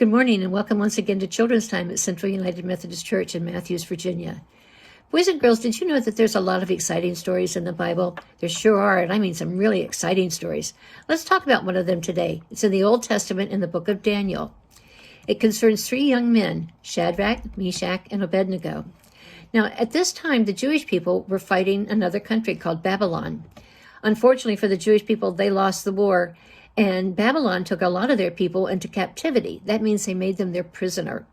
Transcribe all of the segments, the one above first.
Good morning and welcome once again to Children's Time at Central United Methodist Church in Matthews, Virginia. Boys and girls, did you know that there's a lot of exciting stories in the Bible? There sure are, and I mean some really exciting stories. Let's talk about one of them today. It's in the Old Testament in the book of Daniel. It concerns three young men, Shadrach, Meshach, and Abednego. Now, at this time, the Jewish people were fighting another country called Babylon. Unfortunately for the Jewish people, they lost the war, and Babylon took a lot of their people into captivity. That means they made them their prisoner.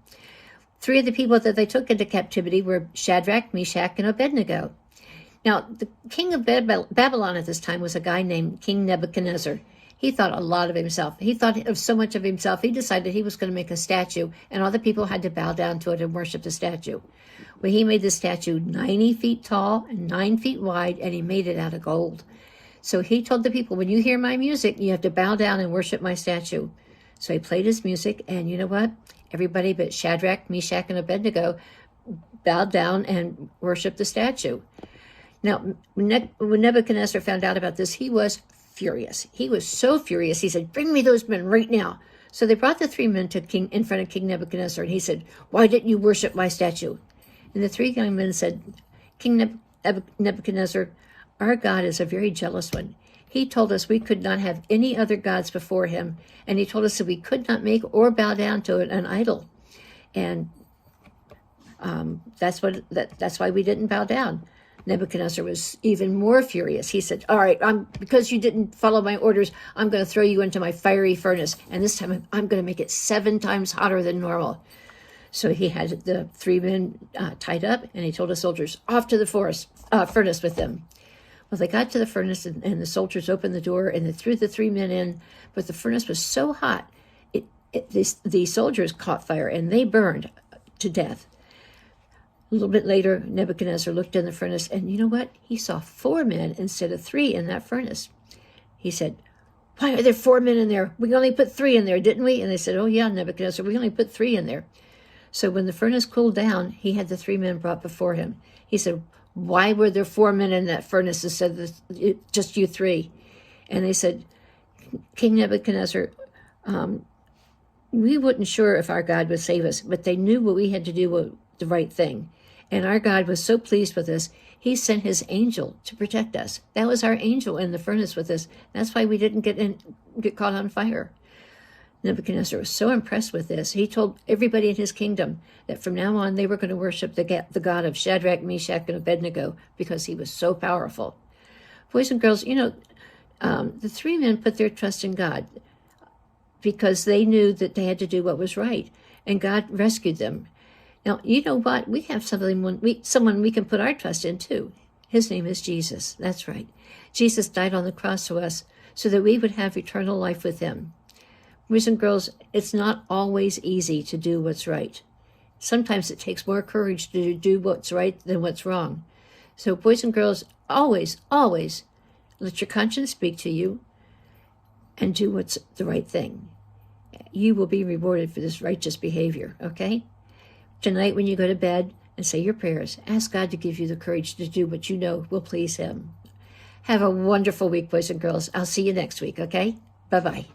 Three of the people that they took into captivity were Shadrach, Meshach, and Abednego. Now, the king of Babylon at this time was a guy named King Nebuchadnezzar. He thought a lot of himself. He thought of so much of himself, he decided he was going to make a statue, and all the people had to bow down to it and worship the statue. Well, he made the statue 90 feet tall and 9 feet wide, and he made it out of gold. So he told the people, when you hear my music, you have to bow down and worship my statue. So he played his music, and you know what? Everybody but Shadrach, Meshach, and Abednego bowed down and worshiped the statue. Now, when Nebuchadnezzar found out about this, he was furious. He was so furious, he said, "Bring me those men right now." So they brought the three men in front of King Nebuchadnezzar, and he said, "Why didn't you worship my statue?" And the three young men said, "King Nebuchadnezzar, our God is a very jealous one. He told us we could not have any other gods before him, and he told us that we could not make or bow down to an idol. And that's why we didn't bow down." Nebuchadnezzar was even more furious. He said, "All right, because you didn't follow my orders, I'm going to throw you into my fiery furnace, and this time I'm going to make it 7 times hotter than normal." So he had the three men tied up, and he told the soldiers, "Off to the furnace with them." Well, they got to the furnace, and the soldiers opened the door, and they threw the three men in. But the furnace was so hot, the soldiers caught fire, and they burned to death. A little bit later, Nebuchadnezzar looked in the furnace, and you know what? He saw 4 men instead of 3 in that furnace. He said, "Why are there 4 men in there? We only put 3 in there, didn't we?" And they said, "Oh, yeah, Nebuchadnezzar, we only put 3 in there." So when the furnace cooled down, he had the 3 men brought before him. He said, "Why were there 4 men in that furnace instead of just you 3? And they said, "King Nebuchadnezzar, we weren't sure if our God would save us, but they knew what we had to do was the right thing. And our God was so pleased with us, he sent his angel to protect us. That was our angel in the furnace with us. That's why we didn't get caught on fire." Nebuchadnezzar was so impressed with this, he told everybody in his kingdom that from now on they were going to worship the God of Shadrach, Meshach, and Abednego because he was so powerful. Boys and girls, the 3 men put their trust in God because they knew that they had to do what was right, and God rescued them. Now, you know what? We have someone we can put our trust in too. His name is Jesus. That's right. Jesus died on the cross for us so that we would have eternal life with him. Boys and girls, it's not always easy to do what's right. Sometimes it takes more courage to do what's right than what's wrong. So boys and girls, always, always let your conscience speak to you and do what's the right thing. You will be rewarded for this righteous behavior, okay? Tonight when you go to bed and say your prayers, ask God to give you the courage to do what you know will please him. Have a wonderful week, boys and girls. I'll see you next week, okay? Bye-bye.